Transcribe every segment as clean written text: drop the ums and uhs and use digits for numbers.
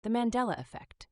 the Mandela Effect.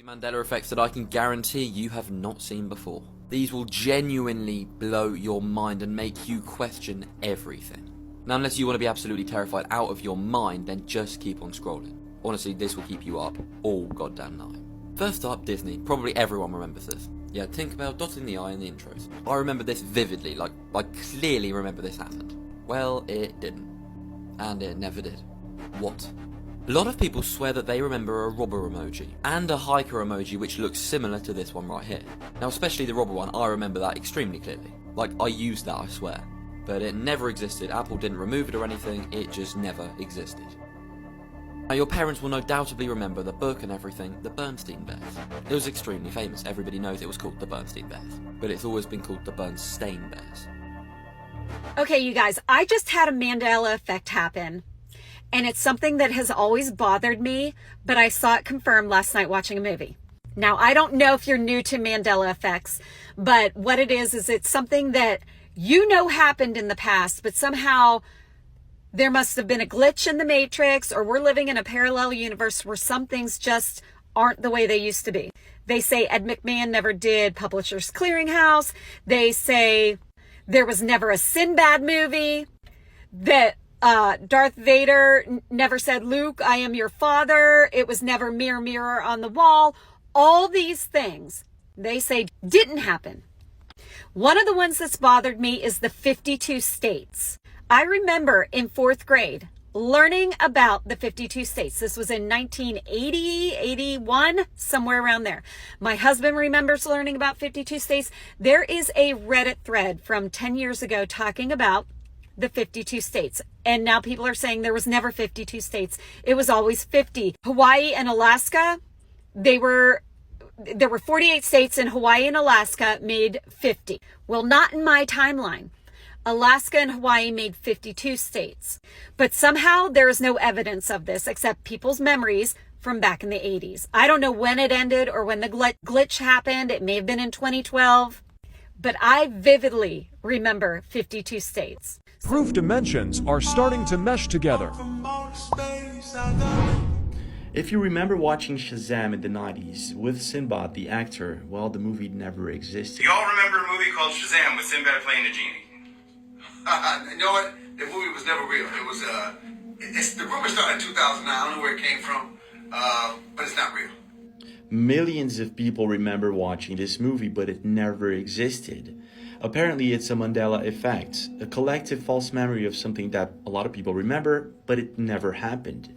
Mandela effects that I can guarantee you have not seen before. These will genuinely blow your mind and make you question everything. Now, unless you want to be absolutely terrified out of your mind, then just keep on scrolling. Honestly, this will keep you up all goddamn night. First up, Disney. Probably everyone remembers this. Yeah, Tinkerbell dotting the I in the intros. I remember this vividly, like I clearly remember this happened. Well, it didn't. And it never did. What? A lot of people swear that they remember a robber emoji, and a hiker emoji which looks similar to this one right here. Now, especially the robber one, I remember that extremely clearly. Like, I used that, I swear. But it never existed, Apple didn't remove it or anything, it just never existed. Now, your parents will no doubtably remember the book and everything, the Bernstein Bears. It was extremely famous, everybody knows it was called the Bernstein Bears. But it's always been called the Bernstein Bears. Okay, you guys, I just had a Mandela Effect happen. And it's something that has always bothered me, but I saw it confirmed last night watching a movie. Now, I don't know if you're new to Mandela effects, but what it is it's something that you know happened in the past, but somehow there must have been a glitch in the matrix, or we're living in a parallel universe where some things just aren't the way they used to be. They say Ed McMahon never did Publishers Clearinghouse. They say there was never a Sinbad movie, that Darth Vader never said, "Luke, I am your father." It was never "Mirror, mirror on the wall." All these things, they say, didn't happen. One of the ones that's bothered me is the 52 states. I remember in 4th grade learning about the 52 states. This was in 1980, 81, somewhere around there. My husband remembers learning about 52 states. There is a Reddit thread from 10 years ago talking about the 52 states. And now people are saying there was never 52 states. It was always 50. Hawaii and Alaska, there were 48 states, and Hawaii and Alaska made 50. Well, not in my timeline. Alaska and Hawaii made 52 states. But somehow there is no evidence of this except people's memories from back in the 80s. I don't know when it ended or when the glitch happened. It may have been in 2012. But I vividly remember 52 states. Proof dimensions are starting to mesh together. If you remember watching Shazam in the 90s with Sinbad, the actor, well, the movie never existed. You all remember a movie called Shazam with Sinbad playing a genie? You know what? The movie was never real. It was, the rumor started in 2009. I don't know where it came from, but it's not real. Millions of people remember watching this movie, but it never existed. Apparently, it's a Mandela Effect, a collective false memory of something that a lot of people remember, but it never happened.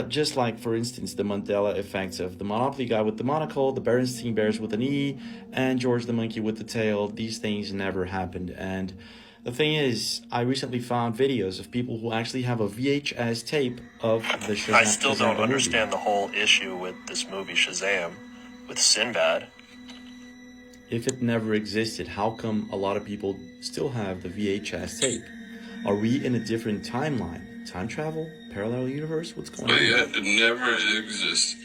Just like, for instance, the Mandela effects of the Monopoly guy with the monocle, the Bernstein Bears with an E, and George the monkey with the tail. These things never happened. And the thing is, I recently found videos of people who actually have a VHS tape of the Shazam. I still don't Shazam understand movie. the whole issue with this movie Shazam, with Sinbad. If it never existed, how come a lot of people still have the VHS tape? Are we in a different timeline? Time travel? Parallel universe? What's going on? But yet, it never existed.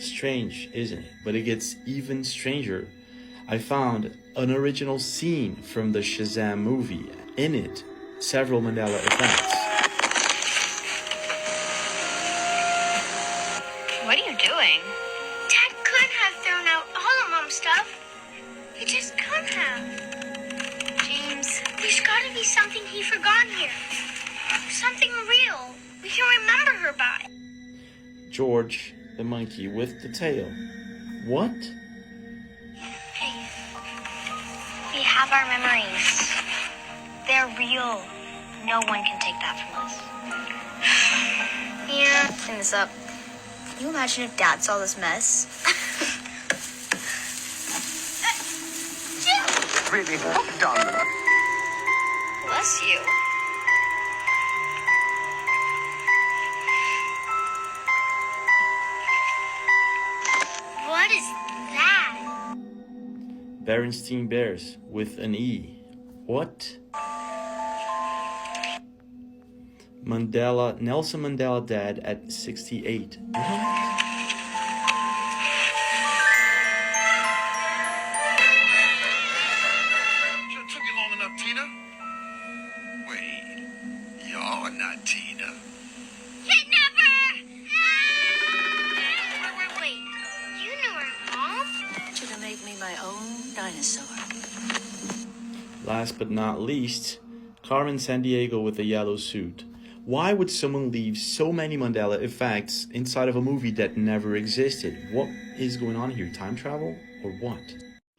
Strange, isn't it? But it gets even stranger. I found an original scene from the Shazam movie. In it, several Mandela effects. What are you doing? Dad could have thrown out all of Mom's stuff. He just could have. James, there's gotta be something he forgot here. Something real we can remember her by. George the monkey with the tail. What? Hey, we have our memories. They're real. No one can take that from us. Yeah, clean this up. Can you imagine if Dad saw this mess? Really hooked on them. Bless you. What is that? Bernstein Bears with an E. What? Nelson Mandela dead at 68. What? dinosaur. Last but not least, Carmen Sandiego with a yellow suit. Why would someone leave so many Mandela effects inside of a movie that never existed? What is going on here? Time travel or what?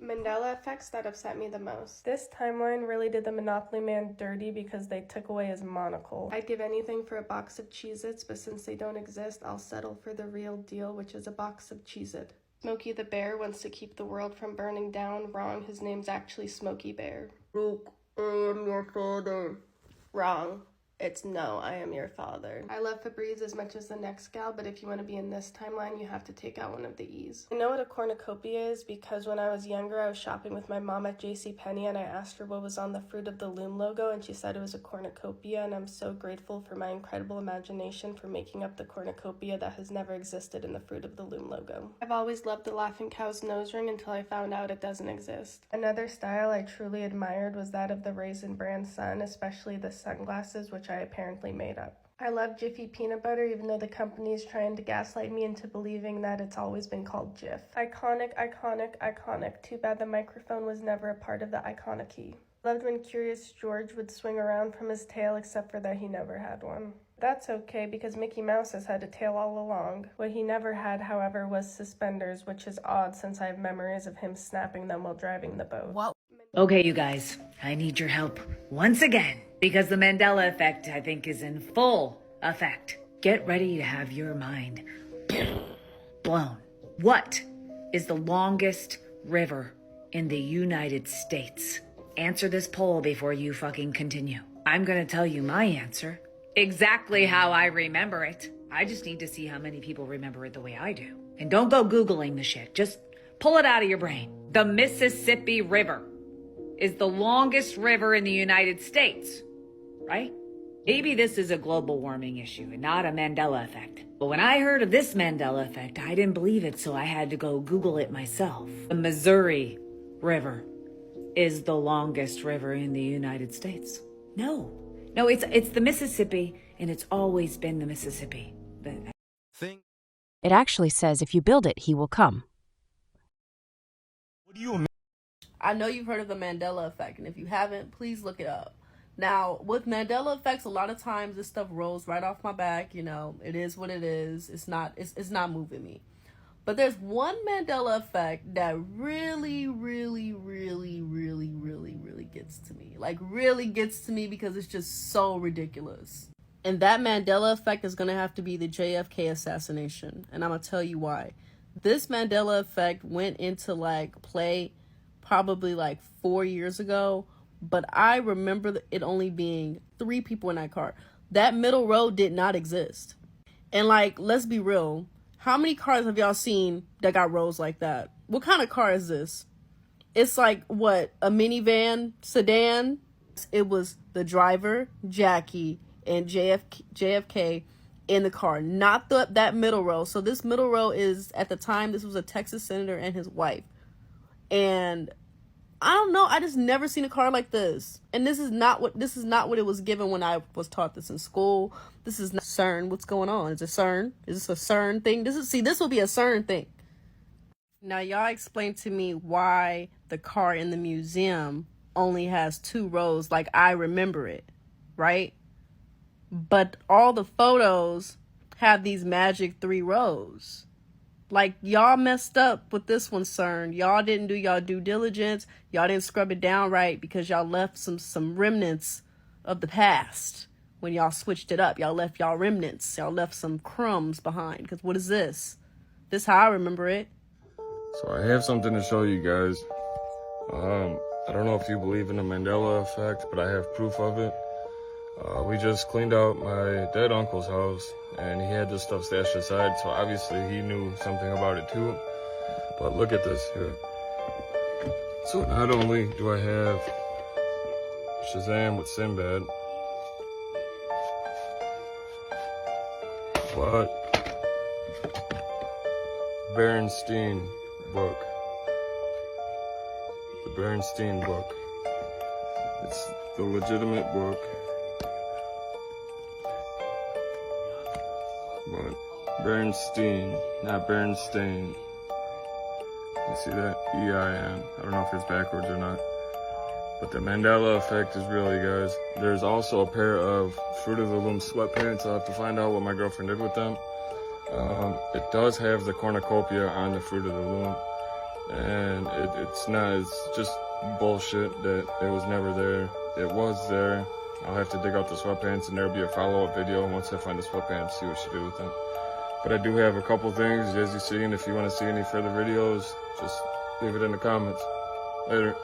Mandela effects that upset me the most. This timeline really did the Monopoly Man dirty because they took away his monocle. I'd give anything for a box of Cheez-Its, but since they don't exist, I'll settle for the real deal, which is a box of Cheez-It. Smokey the Bear wants to keep the world from burning down. Wrong, his name's actually Smokey Bear. Luke, I am your father. Wrong. It's no, I am your father. I love Febreze as much as the next gal, but if you want to be in this timeline, you have to take out one of the E's. I know what a cornucopia is because when I was younger, I was shopping with my mom at JCPenney and I asked her what was on the Fruit of the Loom logo and she said it was a cornucopia, and I'm so grateful for my incredible imagination for making up the cornucopia that has never existed in the Fruit of the Loom logo. I've always loved the Laughing Cow's nose ring until I found out it doesn't exist. Another style I truly admired was that of the Raisin Bran sun, especially the sunglasses, which I apparently made up. I love Jiffy peanut butter, even though the company is trying to gaslight me into believing that it's always been called Jif. Iconic, iconic, iconic. Too bad the microphone was never a part of the iconic-y. Loved when Curious George would swing around from his tail, except for that he never had one. That's okay, because Mickey Mouse has had a tail all along. What he never had, however, was suspenders, which is odd since I have memories of him snapping them while driving the boat. What? Okay, you guys, I need your help once again, because the Mandela effect, I think, is in full effect. Get ready to have your mind blown. What is the longest river in the United States? Answer this poll before you fucking continue. I'm gonna tell you my answer, exactly how I remember it. I just need to see how many people remember it the way I do. And don't go Googling the shit, just pull it out of your brain. The Mississippi River is the longest river in the United States, right? Maybe this is a global warming issue and not a Mandela effect. But when I heard of this Mandela effect, I didn't believe it, so I had to go Google it myself. The Missouri River is the longest river in the United States. No, it's the Mississippi, and it's always been the Mississippi. It actually says if you build it, he will come. What do you mean? I know you've heard of the Mandela Effect, and if you haven't, please look it up. Now, with Mandela Effects, a lot of times this stuff rolls right off my back. You know, it is what it is. It's not moving me. But there's one Mandela Effect that really, really, really, really, really, really gets to me. Like, really gets to me because it's just so ridiculous. And that Mandela Effect is going to have to be the JFK assassination. And I'm going to tell you why. This Mandela Effect went into, play probably 4 years ago, but I remember it only being 3 people in that car. That middle row did not exist. And let's be real, how many cars have y'all seen that got rows like that? What kind of car is this? It's what, a minivan, sedan? It was the driver, Jackie, and JFK in the car, not that middle row. So this middle row is, at the time, this was a Texas senator and his wife. And I don't know, I just never seen a car like this. And this is not what it was given when I was taught this in school. This is not CERN. What's going on? Is it CERN? Is this a CERN thing? This will be a CERN thing. Now y'all explain to me why the car in the museum only has 2 rows like I remember it, right? But all the photos have these magic 3 rows. Y'all messed up with this one, CERN. Y'all didn't do y'all due diligence. Y'all didn't scrub it down right because y'all left some remnants of the past. When y'all switched it up, y'all left y'all remnants. Y'all left some crumbs behind. Because what is this? This how I remember it. So I have something to show you guys. I don't know if you believe in the Mandela effect, but I have proof of it. We just cleaned out my dead uncle's house, and he had this stuff stashed aside, so obviously he knew something about it too. But look at this here. So not only do I have Shazam with Sinbad, but Berenstein book. The Berenstein book. It's the legitimate book. But Bernstein, not Bernstein. You see that? E-I-N. I don't know if it's backwards or not. But the Mandela Effect is real, you guys. There's also a pair of Fruit of the Loom sweatpants. I'll have to find out what my girlfriend did with them. It does have the cornucopia on the Fruit of the Loom. And it's just bullshit that it was never there. It was there. I'll have to dig out the sweatpants and there'll be a follow-up video once I find the sweatpants, see what she did with them. But I do have a couple things, as you see, and if you want to see any further videos, just leave it in the comments. Later.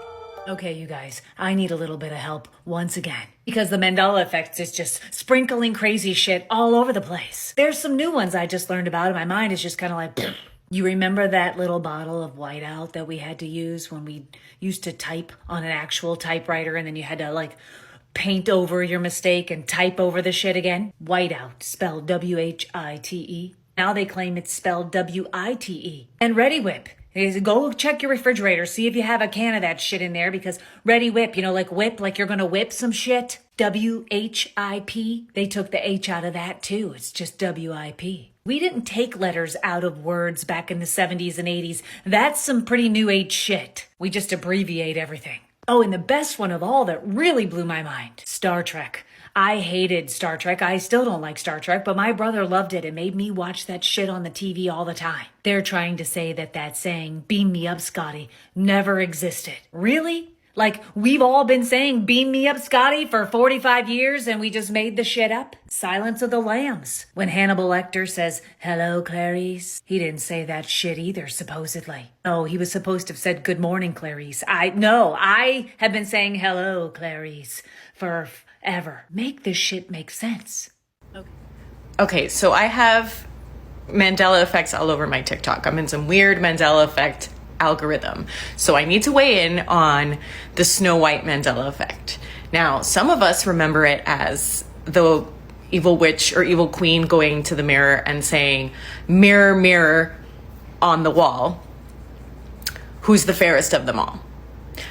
Okay, you guys, I need a little bit of help once again. Because the Mandela Effect is just sprinkling crazy shit all over the place. There's some new ones I just learned about, and my mind is just kind of like... You remember that little bottle of whiteout that we had to use when we used to type on an actual typewriter, and then you had to, like, paint over your mistake and type over the shit again? Whiteout, spelled W-H-I-T-E. Now they claim it's spelled W-I-T-E. And Ready Whip. Go check your refrigerator, see if you have a can of that shit in there, because Ready Whip, you know, like whip, like you're gonna whip some shit. W-H-I-P. They took the H out of that too. It's just W-I-P. We didn't take letters out of words back in the 70s and 80s. That's some pretty new age shit. We just abbreviate everything. Oh, and the best one of all that really blew my mind, Star Trek. I hated Star Trek. I still don't like Star Trek, but my brother loved it and made me watch that shit on the TV all the time. They're trying to say that saying, beam me up, Scotty, never existed. Really? Like, we've all been saying, beam me up, Scotty, for 45 years and we just made the shit up? Silence of the Lambs. When Hannibal Lecter says, hello, Clarice, he didn't say that shit either, supposedly. Oh, he was supposed to have said, good morning, Clarice. I have been saying hello, Clarice, for ever. Make this shit make sense. Okay, so I have Mandela effects all over my TikTok. I'm in some weird Mandela effect algorithm. So I need to weigh in on the Snow White Mandela effect. Now, some of us remember it as the evil witch or evil queen going to the mirror and saying, mirror, mirror on the wall, who's the fairest of them all?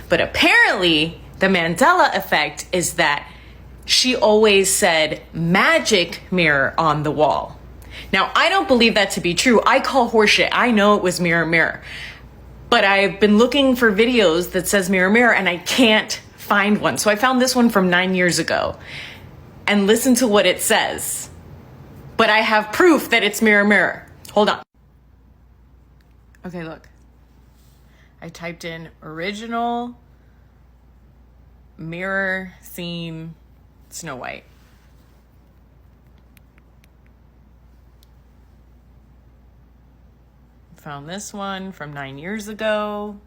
But apparently, the Mandela effect is that she always said, magic mirror on the wall. Now, I don't believe that to be true. I call horseshit. I know it was mirror, mirror. But I've been looking for videos that says mirror, mirror, and I can't find one. So I found this one from 9 years ago. And listen to what it says. But I have proof that it's mirror, mirror. Hold on. Okay, look. I typed in original mirror scene Snow White. Found this one from 9 years ago.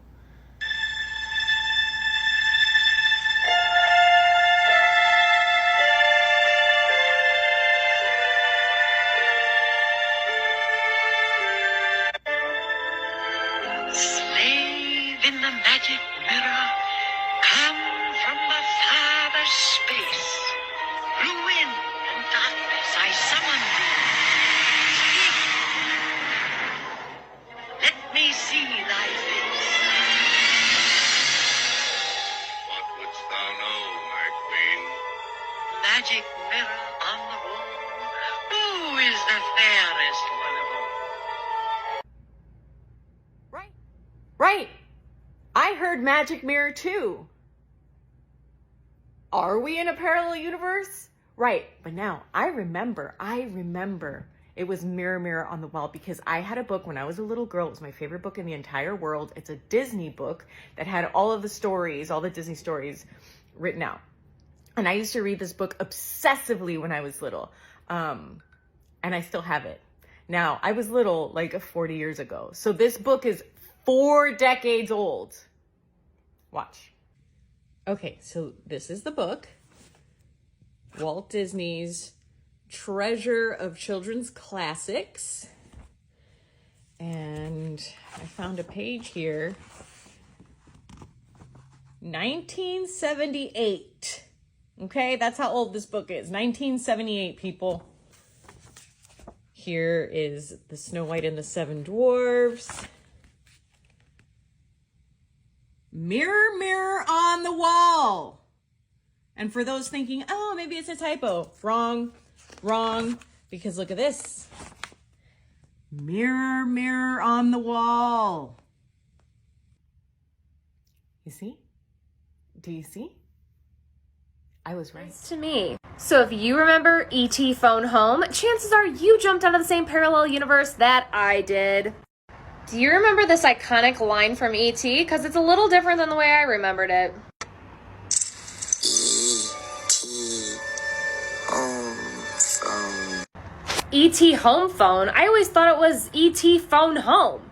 Slave in the magic mirror, come from the farthest space. Through wind and darkness I summon thee. Let me see thy face. What wouldst thou know, my queen? Magic mirror on the wall, who is the fairest one of all? Right. I heard magic mirror too. Are we in a parallel universe? Right. But now I remember it was mirror, mirror on the wall because I had a book when I was a little girl. It was my favorite book in the entire world. It's a Disney book that had all of the stories, all the Disney stories written out. And I used to read this book obsessively when I was little. And I still have it. Now, I was little like 40 years ago. So this book is 4 decades old. Watch. Okay, so this is the book. Walt Disney's Treasure of Children's Classics. And I found a page here. 1978. Okay, that's how old this book is. 1978, people. Here is the Snow White and the Seven Dwarfs. Mirror, mirror on the wall. And for those thinking, oh, maybe it's a typo. Wrong, because look at this. Mirror, mirror on the wall. You see? Do you see? I was right. To me. So if you remember E.T. Phone Home, chances are you jumped out of the same parallel universe that I did. Do you remember this iconic line from E.T.? Because it's a little different than the way I remembered it. E.T. Home Phone? I always thought it was E.T. Phone Home.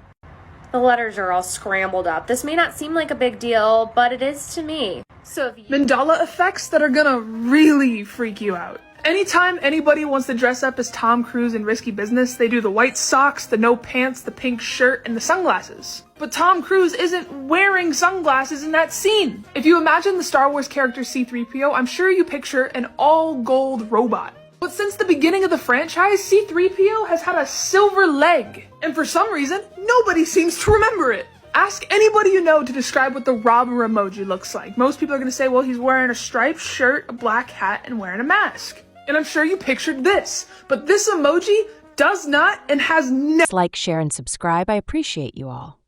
The letters are all scrambled up. This may not seem like a big deal, but it is to me. So if you... Mandela effects that are gonna really freak you out. Anytime anybody wants to dress up as Tom Cruise in Risky Business, they do the white socks, the no pants, the pink shirt, and the sunglasses. But Tom Cruise isn't wearing sunglasses in that scene. If you imagine the Star Wars character C-3PO, I'm sure you picture an all-gold robot. But since the beginning of the franchise, C-3PO has had a silver leg. And for some reason, nobody seems to remember it. Ask anybody you know to describe what the robber emoji looks like. Most people are going to say, well, he's wearing a striped shirt, a black hat, and wearing a mask. And I'm sure you pictured this. But this emoji does not and has never... Like, share, and subscribe. I appreciate you all.